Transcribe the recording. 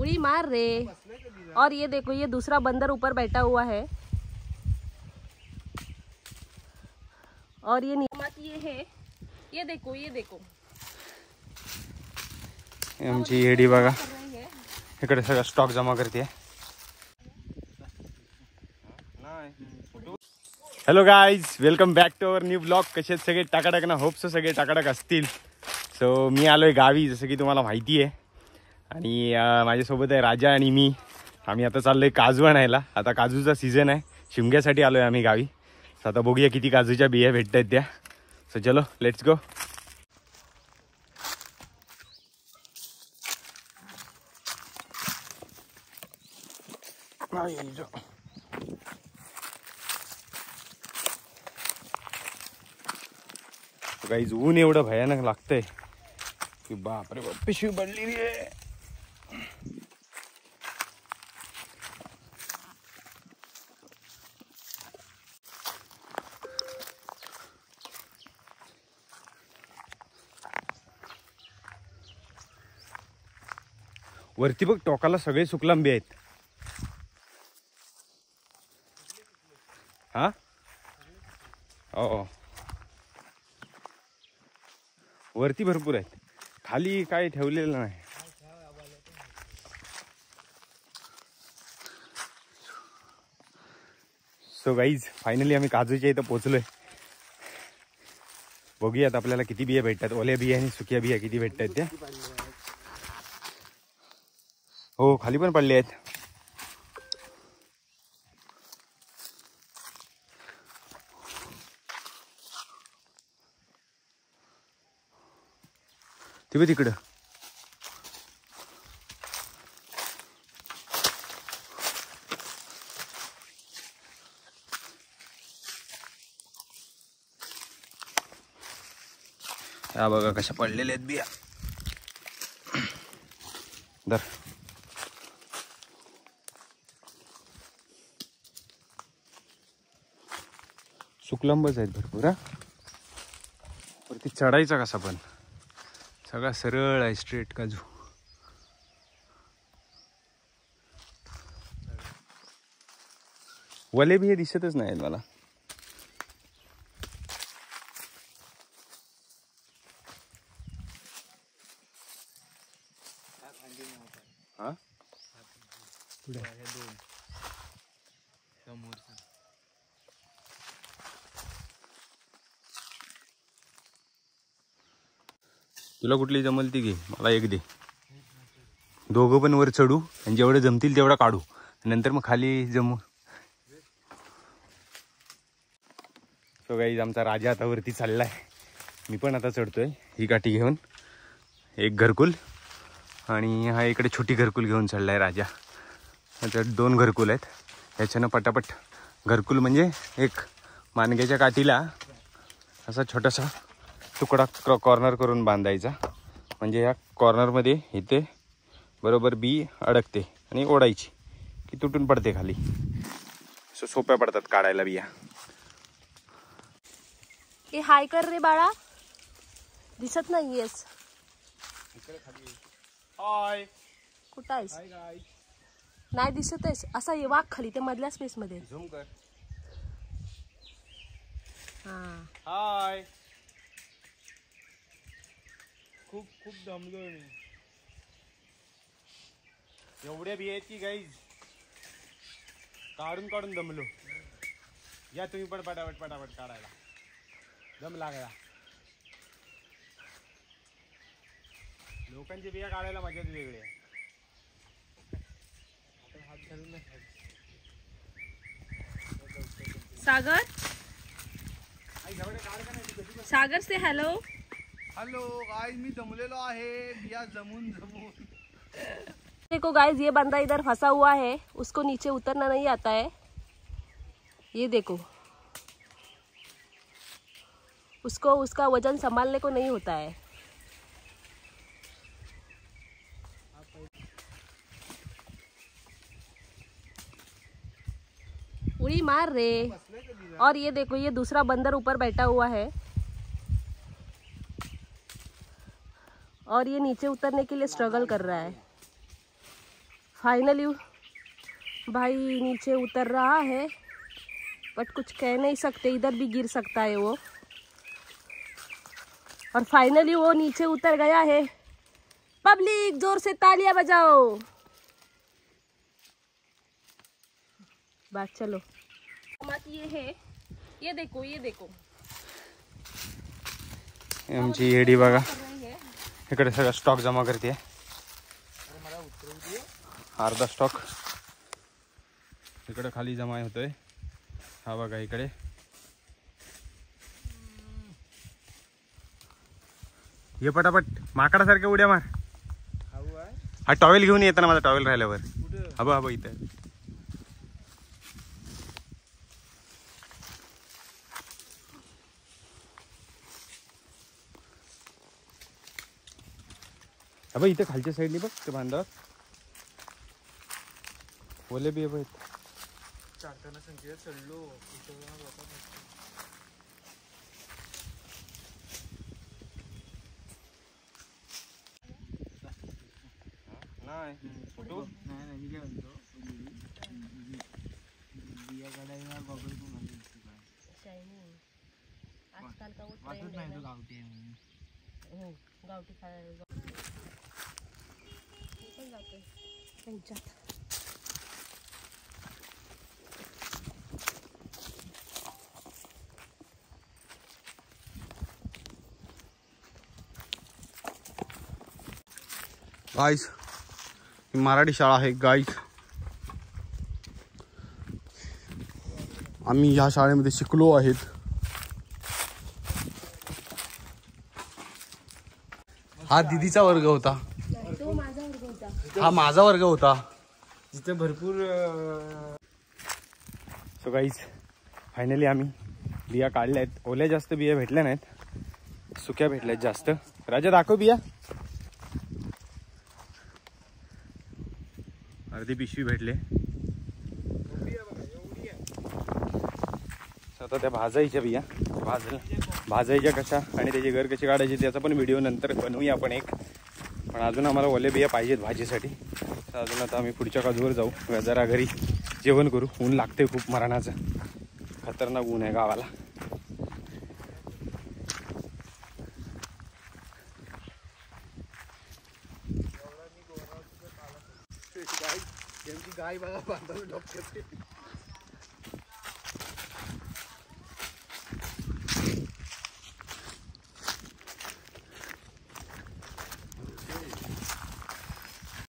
उड़ी मार रे। और ये देखो, ये दूसरा बंदर ऊपर बैठा हुआ है और ये नीचे ये है। ये देखो, ये देखो आमची येडी बघा, इकडे सगळा स्टॉक जमा करते। Hello guys, welcome back to our new blog. कसे सगळे टाकाटाक ना, होप सो सगळे टाकाटाक असतील। सो मी आलोय गावी, जसं की तुम्हाला माहिती आहे, आणि माझ्यासोबत आहे राजा आणि मी। आम्ही आता चाललोय काजू आणायला। आता काजूचा सीझन आहे, शिमग्यासाठी आलोय आम्ही गावी। सो आता बघूया किती काजूच्या बिया भेटत आहेत त्या। सो चलो लेट्स गो। गाईज ऊन एवढं भयानक लागतंय की बापरे बाप, पिशवी पडलेली आहे। वरती बघ टोकाला सगळे सुकलांबे आहेत। हा ओ, वरती भरपूर आहेत, खाली काय ठेवलेलं नाही। सो गाईज फायनली आम्ही काजूच्या इथं पोहोचलोय। बघूयात आपल्याला किती बिया भेटतात, ओल्या बिया आणि सुक्या बिया किती भेटतात त्या। हो खाली पण पडले आहेत। ते तिकडं या बघा कशा पडलेल्या आहेत बिया। दर सुकलंबच आहेत भरपूर। हा वरती चढायचा कसा, पण सगळा सरळ आहे, स्ट्रेट काजू। वले बी हे दिसतच नाही मला। हा तुला कुठली जमल ती घे, मला एक दे। दोघं पण वर चढू आणि जेवढे जमतील तेवढा काढू, नंतर मग खाली जमू। सो गाईज आमचा राजा आता वरती चाललाय, मी पण आता चढतोय ही काठी घेऊन। एक घरकुल आणि हा इकडे छोटी घरकुल घेऊन चाललाय राजा। त्याच्यात 2 घरकुल आहेत, याच्यानं पटापट घरकुल म्हणजे एक मानग्याच्या काठीला असा छोटासा तुकडा कॉर्नर करून बांधायचा, म्हणजे ह्या कॉर्नरमध्ये इथे बरोबर बी अडकते आणि ओढायची की तुटून पडते खाली। सो सोप्या पडतात काढायला बिया। हे हाय कर रे बाळा, दिसत नाहीयेस। हाय कुठं आहेस? नाही दिसत आहेस, असा ये वाघ खाली, ते मधल्या स्पेस मध्ये झूम कर। हा हाय, खूप खूप दमलोय मी। एवढ्या बिया आहेत की गाईज, काढून काढून दमलो। या तुम्ही पण पटापट पटापट काढायला, दम लागला। लोकांची बिया काढायला मजाच वेगळी आहे। सागर, सागर से हेलो। हेलो गाइस, मी दमलेलो आहे बिया जमून जमून। देखो गाइस, ये बंदा इधर फंसा हुआ है, उसको नीचे उतरना नहीं आता है। ये देखो, उसको उसका वजन संभालने को नहीं होता है। उड़ी मार रे। और ये देखो, ये दूसरा बंदर ऊपर बैठा हुआ है और ये नीचे उतरने के लिए स्ट्रगल कर रहा है। फाइनली भाई नीचे उतर रहा है, बट कुछ कह नहीं सकते, इधर भी गिर सकता है वो। और फाइनली वो नीचे उतर गया है। पब्लिक जोर से तालियां बजाओ। बात चलो। बात ये है, ये देखो आमची येडी बघा इकडे सगळा स्टॉक जमा करते, अर्धा स्टॉक इकडे खाली जमा होतोय। हा बघा इकडे ये पटापट माकडासारख्या उड्या मार। हा टॉवेल घेऊन येताना माझा टॉवेल राहिल्यावर हबा हबा इथं अबे इथे खालच्या साईडनी बघ ते बांधावर ओले बी आहे चालताना संख्या चढलो नाही फोटो नाही मी काय म्हणतो बिया काढायला गॉगल पण घालून आजकाल का वाटत नाही तो गावठी आहे म्हणून गावठी खायला पण जाते त्यांच्यात। गाइस मराठी शाळा आहे गाइस। आम्ही या शाळेमध्ये शिकलो आहेत। हा दीदीचा वर्ग होता, हा माझा वर्ग होता जिथे भरपूर सो गाईज फायनली आम्ही बिया काढल्या आहेत। ओल्या जास्त बिया भेटल्या नाहीत, सुक्या भेटल्यात जास्त। राजा दाखव बिया, अर्धी पिशवी भेटले। आता त्या भाजायच्या बिया भाजायच्या कशा आणि त्याची घर कशी काढायची त्याचा पण व्हिडिओ नंतर बनवूया आपण एक। पण अजून आम्हाला ओले बिया पाहिजेत भाजीसाठी, तर अजून आता आम्ही पुढच्या काजूवर जाऊ, जरा घरी जेवण करू। ऊन लागते खूप मरणाचं, खतरनाक ऊन आहे गावाला। गाय बघा बांधून डॉक्टर